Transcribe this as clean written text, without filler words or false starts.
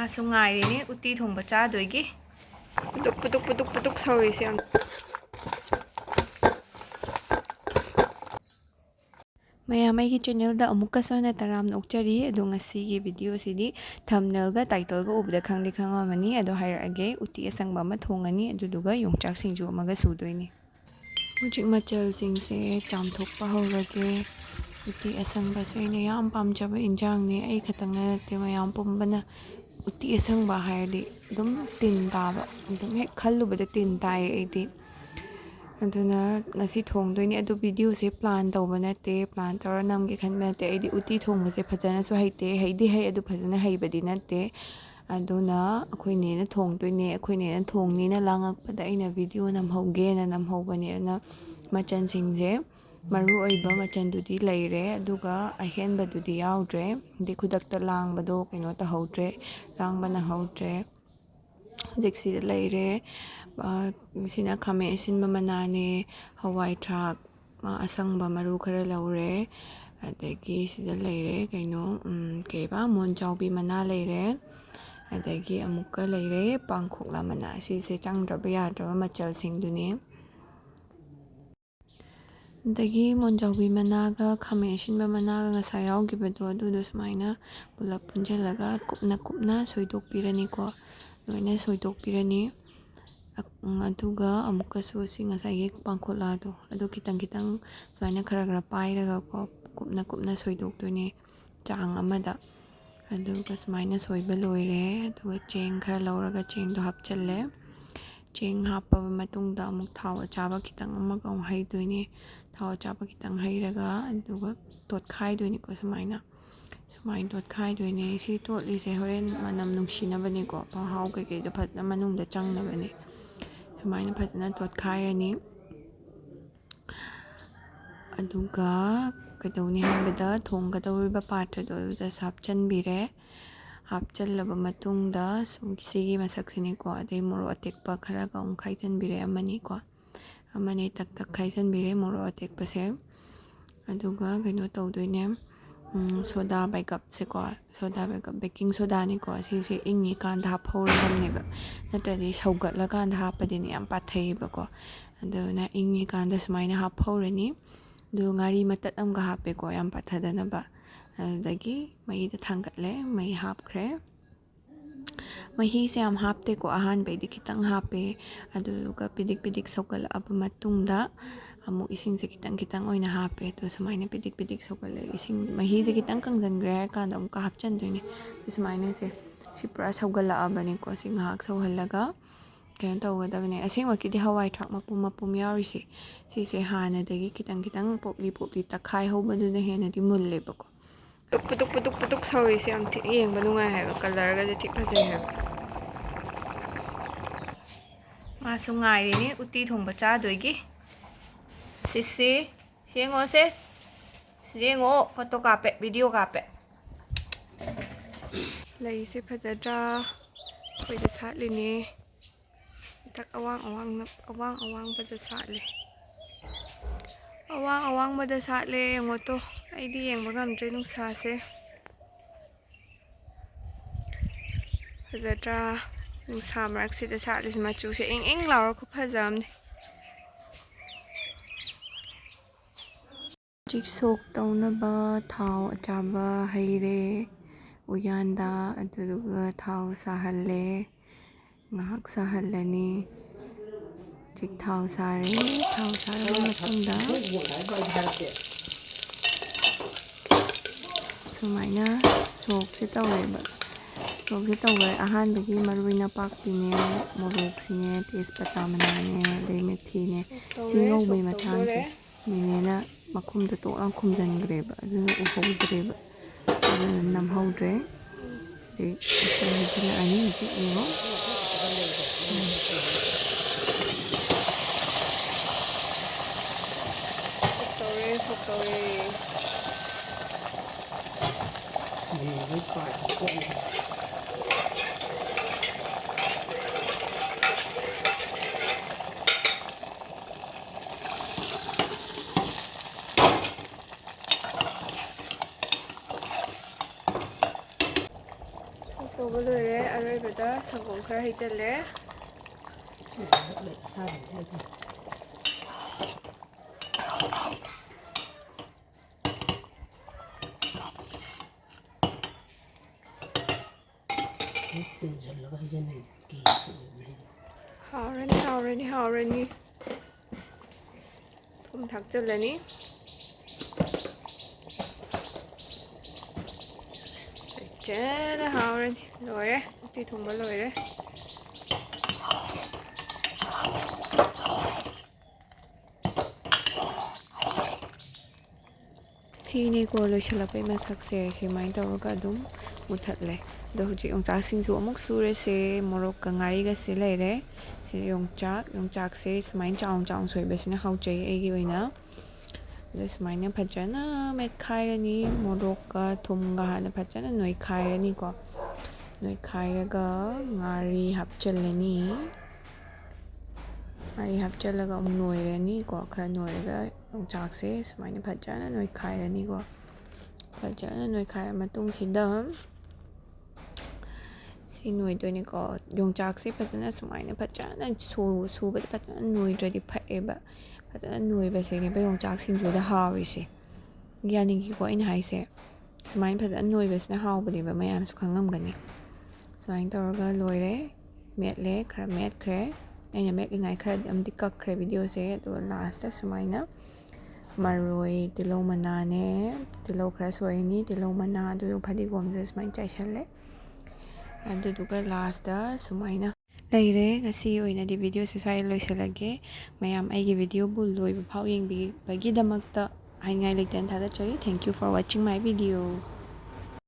마수 ngaꯏꯔꯤꯅꯤ ꯎꯇꯤ ꯊꯣꯡꯕ ꯆꯥꯗꯣꯏꯒꯤ ꯄꯨꯇꯨꯛ ꯁꯧꯔꯤꯁꯦ ꯌꯥꯝ ꯃꯌꯥꯝ ꯑꯩꯒꯤ ꯆꯦꯅꯦꯜꯗ ꯑꯃꯨꯛꯀꯁꯨ ꯍꯟꯅ ꯇꯔꯥꯝꯅ ꯑꯣꯛꯆꯔꯤ ꯑꯗꯣ ꯉꯁꯤꯒꯤ ꯚꯤꯗꯤꯑꯣꯁꯤꯗꯤ ꯊꯝꯅꯦꯜꯒ ꯇꯥꯏꯇꯜꯒ ꯎꯕꯗ ꯈꯪꯉꯝꯃꯅꯤ ꯑꯗꯣ ꯍꯥꯏꯔꯛꯑꯒꯦ ꯎꯇꯤ ꯑꯁꯪꯕ ꯑꯃ ꯊꯣꯡꯉꯅꯤ ꯑꯗꯨꯗꯨꯒ ꯌꯣꯡꯆꯥꯛ ꯁꯤꯡꯖꯨ ꯑꯃꯒ ꯁꯨꯗꯣꯏꯅꯤ ꯍꯧꯖꯤꯛ ꯃꯆꯜꯁꯤꯡꯁꯦ ꯆꯥꯝꯊꯣꯛꯄ ꯍꯧꯔꯒꯦ ꯎꯇꯤ ꯑꯁꯪꯕꯁꯦ ꯑꯩꯅ ꯌꯥꯝ ꯄꯥꯝꯖꯕ ꯏꯟꯖꯥꯡꯅꯦ ꯑꯩ ꯈꯛꯇꯪꯅ ꯅꯠꯇꯦ ꯃꯌꯥꯝ ꯄꯨꯝꯕꯅ ꯎꯇꯤ ꯑꯁꯪꯕ ꯍꯥꯏꯔꯗꯤ ꯑꯗꯨꯝ ꯇꯤꯟ ꯇꯥꯕ ꯑꯗꯨꯝ ꯍꯦꯛ ꯈꯜꯂꯨꯕꯗ ꯇꯤꯟ ꯇꯥꯏꯌꯦ ꯑꯩꯗꯤ ꯑꯗꯨꯅ ꯉꯁꯤ ꯊꯣꯡꯗꯣꯏꯅꯦ ꯑꯗꯨ ꯚꯤꯗꯤꯑꯣꯁꯦ ꯄ꯭ꯂꯥꯟ ꯇꯧꯕ ꯅꯠꯇꯦ ꯄ꯭ꯂꯥꯟ ꯇꯧꯔ ꯅꯝꯒꯦ ꯈꯟꯕ ꯅꯠꯇꯦ ꯑꯩꯗꯤ ꯎꯇꯤ ꯊꯣꯡꯕꯁꯦ ꯐꯖꯅꯁꯨ ꯍꯩꯇꯦ ꯍꯩꯗꯤ ꯍꯩ ꯑꯗꯨ ꯐꯖꯅ ꯍꯩꯕꯗꯤ ꯅꯠꯇꯦ ꯑꯗꯨꯅ ꯑꯩꯈꯣꯏ ꯅꯦꯅ ꯊꯣꯡꯗꯣꯏꯅꯦ ꯑꯩꯈꯣꯏ ꯅꯦꯅ ꯊꯣꯡꯅꯤꯅ ꯂꯥꯡꯉꯛꯄꯗ ꯑꯩꯅ ꯚꯤꯗꯤꯑꯣ ꯅꯝꯍꯧꯒꯦꯅ ꯅꯝꯍꯧꯕꯅꯦ ꯑꯗꯨꯅ ꯃꯆꯜꯁꯤꯡꯁꯦ ꯃꯔꯨ ꯑꯣꯏꯕ ꯃꯆꯜꯗꯨꯗꯤ ꯂꯩꯔꯦ ꯑꯗꯨꯒ ꯑꯍꯦꯟꯕꯗꯨꯗꯤ ꯌꯥꯎꯗ꯭ꯔꯦ ꯍꯥꯏꯗꯤ ꯈꯨꯗꯛꯇ ꯂꯥꯡꯕꯗꯣ ꯀꯩꯅꯣ ꯇꯧꯍꯧꯗ꯭ꯔꯦ ꯂꯥꯡꯕ ꯅꯪꯍꯧꯗ꯭ꯔꯦ ꯍꯧꯖꯤꯛ ꯁꯤꯗ ꯂꯩꯔꯦ ꯁꯤꯅ ꯈꯥꯃꯦꯟ ꯑꯁꯤꯟꯕ ꯃꯅꯥꯅꯦ ꯍꯋꯥꯏ ꯊꯔꯥꯛ ꯑꯁꯪꯕ ꯃꯔꯨ ꯈꯔ ꯂꯧꯔꯦ ꯑꯗꯒꯤ ꯁꯤꯗ ꯂꯩꯔꯦ ꯀꯩꯅꯣ ꯀꯩꯕ ꯃꯣꯟꯖꯥꯎꯕꯤ ꯃꯅꯥ ꯂꯩꯔꯦ ꯑꯗꯒꯤ ꯑꯃꯨꯛꯀ ꯂꯩꯔꯦ ꯄꯥꯡꯈꯣꯛꯂꯥ ꯃꯅꯥ ꯁꯤꯁꯦ ꯆꯪꯗ꯭ꯔꯕ ꯌꯥꯗ꯭ꯔꯕ ꯃꯆꯜꯁꯤꯡꯗꯨꯅꯤ ꯑꯗꯒꯤ ꯃꯣꯟꯖꯥꯎꯕꯤ ꯃꯅꯥꯒ ꯈꯥꯃꯦꯟ ꯑꯁꯤꯟꯕ ꯃꯅꯥꯒ ꯉꯁꯥꯏ ꯌꯥꯎꯈꯤꯕꯗꯣ ꯑꯗꯨꯗꯣ ꯁꯨꯃꯥꯏꯅ ꯄꯨꯂꯞ ꯄꯨꯟꯁꯤꯜꯂꯒ ꯀꯨꯞꯅ ꯁꯣꯏꯗꯣꯛꯄꯤꯔꯅꯤꯀꯣ ꯂꯣꯏꯅ ꯁꯣꯏꯗꯣꯛꯄꯤꯔꯅꯤ ꯑꯗꯨꯒ ꯑꯃꯨꯛꯀꯁꯨ ꯁꯤ ꯉꯁꯥꯏꯒꯤ ꯄꯥꯡꯈꯣꯛꯂꯥꯗꯣ ꯑꯗꯨ ꯈꯤꯇꯪ ꯁꯨꯃꯥꯏꯅ ꯈꯔ ꯄꯥꯏꯔꯒꯀꯣ ꯀꯨꯞꯅ ꯁꯣꯏꯗꯣꯛꯇꯣꯏꯅꯦ ꯆꯥꯡ ꯑꯃꯗ ꯑꯗꯨꯒ ꯁꯨꯃꯥꯏꯅ ꯁꯣꯏꯕ ꯂꯣꯏꯔꯦ ꯑꯗꯨꯒ ꯆꯦꯡ ꯈꯔ ꯂꯧꯔꯒ ꯆꯦꯡꯗꯣ ꯍꯥꯞꯆꯤꯜꯂꯦ ꯆꯦꯡ ꯍꯥꯞꯄꯕ ꯃꯇꯨꯡꯗ ꯑꯃꯨꯛ ꯊꯥꯎ ꯑꯆꯥꯕ ꯈꯤꯇꯪ ꯑꯃꯨꯛ ꯍꯩꯗꯣꯏꯅꯦ ꯊꯥꯎ ꯑꯆꯥꯕ ꯈꯤꯇꯪ ꯍꯩꯔꯒ ꯑꯗꯨꯒ ꯇꯣꯠꯈꯥꯏꯗꯣꯏꯅꯤꯀꯣ ꯁꯨꯃꯥꯏꯅ ꯇꯣꯠꯈꯥꯏꯗꯣꯏꯅꯦ ꯁꯤ ꯇꯣꯠꯂꯤꯁꯦ ꯍꯣꯔꯦꯟ ꯃꯅꯝ ꯅꯨꯡꯁꯤꯅꯕꯅꯤꯀꯣ ꯃꯍꯥꯎ ꯀꯩꯀꯩꯗꯣ ꯐꯖꯅ ꯃꯅꯨꯡꯗ ꯆꯪꯅꯕꯅꯦ ꯁꯨꯃꯥꯏꯅ ꯐꯖꯅ ꯇꯣꯠꯈꯥꯏꯔꯅꯤ ꯑꯗꯨꯒ ꯀꯩꯗꯧꯅꯤ ꯍꯥꯏꯕꯗ ꯊꯣꯡꯒꯗꯧꯔꯤꯕ ꯄꯥꯇ꯭ꯔꯗꯣ ꯑꯗꯨꯗ ꯍꯥꯞꯆꯤꯟꯕꯤꯔꯦ ꯍꯥꯞꯆꯤꯜꯂꯕ ꯃꯇꯨꯡꯗ ꯁꯤꯒꯤ ꯃꯁꯛꯁꯤꯅꯤꯀꯣ ꯑꯗꯩ ꯃꯣꯔꯣꯛ ꯑꯇꯦꯛꯄ ꯈꯔꯒ ꯑꯃꯨꯛ ꯈꯥꯏꯖꯤꯟꯕꯤꯔꯦ ꯑꯃꯅꯤ ꯇꯛ ꯈꯥꯏꯖꯤꯟꯕꯤꯔꯦ ꯃꯣꯔꯣꯛ ꯑꯇꯦꯛꯄꯁꯦ ꯑꯗꯨꯒ ꯀꯩꯅꯣ ꯇꯧꯗꯣꯏꯅꯦ ꯁꯣꯗꯥ ꯕꯥꯏꯒꯞꯁꯦꯀꯣ ꯕꯦꯀꯤꯡ ꯁꯣꯗꯥꯅꯤꯀꯣ ꯁꯤꯁꯦ ꯏꯪꯉꯤꯀꯥꯟꯗ ꯍꯥꯞꯍꯧꯔꯗꯕꯅꯦꯕ ꯅꯠꯇ꯭ꯔꯗꯤ ꯁꯧꯒꯠꯂꯀꯥꯟꯗ ꯍꯥꯞꯄꯗꯤꯅꯦ ꯌꯥꯝ ꯄꯥꯊꯩꯌꯦꯕꯀꯣ ꯑꯗꯨꯅ ꯏꯪꯉꯤꯀꯥꯟꯗ ꯁꯨꯃꯥꯏꯅ ꯍꯥꯞꯍꯧꯔꯅꯤ ꯑꯗꯨ ꯉꯥꯔꯤ ꯃꯇꯠ ꯑꯃꯒ ꯍꯥꯞꯄꯦꯀꯣ ꯌꯥꯝ ꯄꯥꯊꯗꯅꯕ ꯑꯗꯨꯗꯒꯤ ꯃꯩꯗ ꯊꯥꯡꯒꯠꯂꯦ ꯃꯩ ꯍꯥꯞꯈ꯭ꯔꯦ ꯃꯍꯤꯁꯦ ꯌꯥꯝ ꯍꯥꯞꯇꯦꯀꯣ ꯑꯍꯥꯟꯕꯩꯗꯤ ꯈꯤꯇꯪ ꯍꯥꯞꯄꯦ ꯑꯗꯨꯗꯨꯒ ꯄꯤꯗꯤꯛ ꯁꯧꯒꯠꯂꯛꯑꯕ ꯃꯇꯨꯡꯗ ꯑꯃꯨꯛ ꯏꯁꯤꯡꯁꯦ ꯈꯤꯇꯪ ꯑꯣꯏꯅ ꯍꯥꯞꯄꯦ ꯑꯗꯣ ꯁꯨꯃꯥꯏꯅ ꯄꯤꯗꯤꯛ ꯁꯧꯒꯠꯂꯛꯑꯦ ꯏꯁꯤꯡ ꯃꯍꯤꯁꯦ khitang ꯀꯪꯁꯤꯟꯈ꯭ꯔꯦ ꯍꯥꯏꯔ ꯀꯥꯟꯗ ꯑꯃꯨꯛꯀ ꯍꯥꯞꯆꯤꯟꯗꯣꯏꯅꯦ ꯁꯨꯃꯥꯏꯅ ꯁꯤ ꯄꯨꯔꯥ ꯁꯧꯒꯠꯂꯛꯑꯕꯅꯤꯀꯣ ꯁꯤ ꯉꯥꯏꯍꯥꯛ ꯁꯧꯍꯜꯂꯒ ꯀꯩꯅꯣ ꯇꯧꯒꯗꯕꯅꯦ ꯑꯁꯦꯡꯃꯛꯀꯤꯗꯤ ꯍꯋꯥꯏ ꯊꯔꯥꯛ ꯃꯄꯨꯝ ꯌꯥꯎꯔꯤꯁꯦ ꯁꯤꯁꯦ ꯍꯥꯟꯅꯗꯒꯤ ꯈꯤꯇꯪ ꯄꯣꯞꯂꯤ ꯇꯛꯈꯥꯏꯍꯧꯕꯗꯨꯅ ꯍꯦꯟꯅꯗꯤ ꯃꯨꯜꯂꯦꯕꯀꯣ ꯄꯨꯇꯨꯛ ꯁꯧꯔꯤꯁꯦ ꯌꯥꯝ ꯊꯤ ꯌꯦꯡꯕ ꯅꯨꯡꯉꯥꯏ ꯍꯥꯏꯕ ꯀꯂꯔꯒꯁꯦ ꯊꯤ ꯐꯖꯩ ꯍꯥꯏꯕ 마수 ngaꯏꯔꯤꯅꯤ ꯎꯇꯤ ꯊꯣꯡꯕ ꯆꯥꯗꯣꯏꯒꯤ ꯁꯤꯁꯤ ꯌꯦꯡꯉꯣꯁꯦ ꯌꯦꯡꯉꯣ ꯐꯣꯇꯣ ꯀꯥꯞꯄꯦ ꯚꯤꯗꯤꯑꯣ ꯀꯥꯞꯄꯦ ꯂꯩꯁꯦ ꯐꯖꯗ꯭ꯔꯥ ꯑꯩꯈꯣꯏꯗ ꯁꯥꯠꯂꯤꯅꯦ ꯃꯊꯛ ꯑꯋꯥꯡꯕꯗ ꯁꯥꯠꯂꯦ ꯑꯋꯥꯡꯕꯗ ꯁꯥꯠꯂꯦ ꯌꯦꯡꯉꯣꯇꯣ ꯑꯩꯗꯤ ꯌꯦꯡꯕ ꯉꯝꯗ꯭ꯔꯦ ꯅꯨꯡꯁꯥꯁꯦ ꯐꯖꯗ꯭ꯔꯥ ꯅꯨꯡꯁꯥ ꯃꯔꯛꯁꯤꯗ ꯁꯥꯠꯂꯤꯁꯦ ꯃꯆꯨꯁꯦ ꯏꯪ ꯂꯥꯎꯔ ꯐꯖꯕꯅꯦ ꯍꯧꯖꯤꯛ ꯁꯣꯛ ꯇꯧꯅꯕ ꯊꯥꯎ ꯑꯆꯥꯕ ꯍꯩꯔꯦ ꯎꯌꯥꯟꯗ ꯑꯗꯨꯗꯨꯒ ꯊꯥꯎ ꯁꯥꯍꯜꯂꯦ ꯉꯥꯏꯍꯥꯛ ꯁꯥꯍꯜꯂꯅꯤ ꯍꯧꯖꯤꯛ ꯊꯥꯎ ꯁꯥꯔꯦ ꯊꯥꯎ ꯁꯥꯔꯕ ꯃꯇꯨꯡꯗ ꯁꯨꯃꯥꯏꯅ ꯁꯣꯛꯁꯦ ꯇꯧꯔꯦꯕ ꯑꯍꯥꯟꯕꯒꯤ ꯃꯔꯣꯏ ꯅꯄꯥꯛꯄꯤꯅꯦ ꯃꯣꯔꯣꯛꯁꯤꯅꯦ ꯇꯦꯖꯄꯇꯥ ꯃꯅꯥꯅꯦ ꯑꯗꯩ ꯃꯦꯊꯤꯅꯦ ꯁꯤ ꯉꯧꯕꯩ ꯃꯇꯥꯡꯁꯦ ꯅꯦꯅꯦꯅ ꯃꯈꯨꯝꯗꯣ ꯇꯣꯛꯅ ꯈꯨꯝꯖꯤꯟꯈ꯭ꯔꯦꯕ ꯑꯗꯨꯅ ꯎꯍꯧꯗ꯭ꯔꯦꯕ ꯑꯗꯨꯅ ꯅꯝꯍꯧꯗ꯭ꯔꯦ ꯍꯧꯖꯤꯛ ꯍꯩꯖꯤꯜꯂꯛꯑꯅꯤ ꯍꯧꯖꯤꯛ ꯌꯦꯡꯉꯣ ꯇꯧꯔꯦ ꯇꯧꯕ ꯂꯣꯏꯔꯦ ꯑꯔꯣꯏꯕꯗ ꯁꯪꯒꯣꯝ ꯈꯔ ꯍꯩꯖꯤꯜꯂꯦ. ꯍꯥꯎꯔꯅꯤ. ꯊꯨꯝ ꯊꯥꯛꯆꯤꯜꯂꯅꯤ. ꯐꯖꯅ ꯍꯥꯎꯔꯅꯤ. ꯂꯣꯏꯔꯦ. ꯎꯇꯤ ꯊꯣꯡꯕ ꯂꯣꯏꯔꯦ. ꯁꯤꯅꯦꯀꯣ ꯂꯣꯏꯁꯤꯜꯂꯛꯄꯩ ꯃꯁꯛꯁꯦ. ꯁꯨꯃꯥꯏꯅ ꯇꯧꯔꯒ ꯑꯗꯨꯝ ꯃꯨꯊꯠꯂꯦ. ꯑꯗꯣ ꯍꯧꯖꯤꯛ ꯌꯣꯡꯆꯥꯛ ꯁꯤꯡꯖꯨ ꯑꯃꯨꯛ ꯁꯨꯔꯁꯦ. ꯃꯣꯔꯣꯛꯀ ꯉꯥꯔꯤꯒꯁꯦ ꯂꯩꯔꯦ. ꯁꯤ ꯌꯣꯡꯆꯥꯛꯁꯦ ꯁꯨꯃꯥꯏꯅ ꯆꯥꯎꯅ ꯁꯣꯏꯕꯁꯤꯅ ꯍꯥꯎꯖꯩ ꯑꯩꯒꯤ ꯑꯣꯏꯅ. ꯑꯗꯣ ꯁꯨꯃꯥꯏꯅ ꯐꯖꯅ ꯃꯦꯠꯈꯥꯏꯔꯅꯤ. ꯃꯣꯔꯣꯛꯀ ꯊꯨꯝꯒ ꯍꯥꯟꯅ ꯐꯖꯅ ꯅꯣꯏꯈꯥꯏꯔꯅꯤꯀꯣ. ꯅꯣꯏꯈꯥꯏꯔꯒ ꯉꯥꯔꯤ ꯍꯥꯞꯆꯤꯜꯂꯅꯤ. ꯉꯥꯔꯤ ꯍꯥꯞꯆꯤꯜꯂꯒ ꯑꯃꯨꯛ ꯅꯣꯏꯔꯅꯤꯀꯣ. ꯈꯔ ꯅꯣꯏꯔꯒ ꯌꯣꯡꯆꯥꯛꯁꯦ ꯁꯨꯃꯥꯏꯅ ꯐꯖꯅ ꯅꯣꯏꯈꯥꯏꯔꯅꯤꯀꯣ. ꯐꯖꯅ ꯅꯣꯏꯈꯥꯏꯔ ꯃꯇꯨꯡꯁꯤꯗ ꯁꯤ ꯅꯣꯏꯗꯣꯏꯅꯤꯀꯣ. ꯌꯣꯡꯆꯥꯛꯁꯦ ꯐꯖꯅ ꯁꯨꯃꯥꯏꯅ ꯐꯖꯅ ꯁꯨꯕꯗ ꯐꯖꯅ ꯅꯣꯏꯗ꯭ꯔꯗꯤ ꯐꯛꯑꯦꯕ. ꯐꯖꯅ ꯅꯣꯏꯕꯁꯤꯅꯦꯕ ꯌꯣꯡꯆꯥꯛ ꯁꯤꯡꯖꯨꯗ ꯍꯥꯎꯔꯤꯁꯦ. ꯌꯥꯅꯤꯡꯉꯤꯀꯣ ꯑꯩꯅ ꯍꯥꯏꯁꯦ. ꯁꯨꯃꯥꯏꯅ ꯐꯖꯅ ꯅꯣꯏꯕꯁꯤꯅ ꯍꯥꯎꯕꯅꯦꯕ, ꯃꯌꯥꯝꯁꯨ ꯈꯪꯉꯝꯒꯅꯤ. ꯁꯨꯃꯥꯏꯅ ꯇꯧꯔꯒ ꯂꯣꯏꯔꯦ. ꯃꯦꯠꯂꯦ, ꯈꯔ ꯃꯦꯠꯈ꯭ꯔꯦ. ꯑꯩꯅ ꯃꯦꯠꯂꯤꯉꯥꯏ ꯈꯔꯗꯤ ꯑꯃꯗꯤ ꯀꯛꯈ꯭ꯔꯦ ꯚꯤꯗꯤꯑꯣꯁꯦ. ꯑꯗꯨꯒ ꯂꯥꯁꯇ ꯁꯨꯃꯥꯏꯅ ꯃꯔꯣꯏ, ꯇꯤꯜꯍꯧ ꯃꯅꯥꯅꯦ, ꯇꯤꯜꯍꯧ ꯈꯔ ꯁꯣꯏꯔꯅꯤ, ꯇꯤꯜꯍꯧ ꯃꯅꯥ, ꯑꯗꯨꯒ ꯐꯗꯤꯒꯣꯝꯁꯦ ꯁꯨꯃꯥꯏꯅ ꯆꯥꯏꯁꯜꯂꯦ. ꯑꯗꯨꯗꯨꯒ ꯂꯥꯁꯇ ꯁꯨꯃꯥꯏꯅ ꯂꯩꯔꯦ. ꯉꯁꯤꯒꯤ ꯑꯣꯏꯅꯗꯤ ꯚꯤꯗꯤꯑꯣꯁꯦ ꯁ꯭ꯋꯥꯏꯗ ꯂꯣꯏꯁꯤꯜꯂꯒꯦ. ꯃꯌꯥꯝ ꯑꯩꯒꯤ ꯚꯤꯗꯤꯑꯣꯕꯨ ꯂꯣꯏꯕ ꯐꯥꯎ ꯌꯦꯡꯕꯤꯕꯒꯤꯗꯃꯛꯇ ꯍꯥꯏꯅꯤꯡꯉꯥꯏ ꯂꯩꯇꯅ ꯊꯥꯒꯠꯆꯔꯤ. Thank you four washing my video.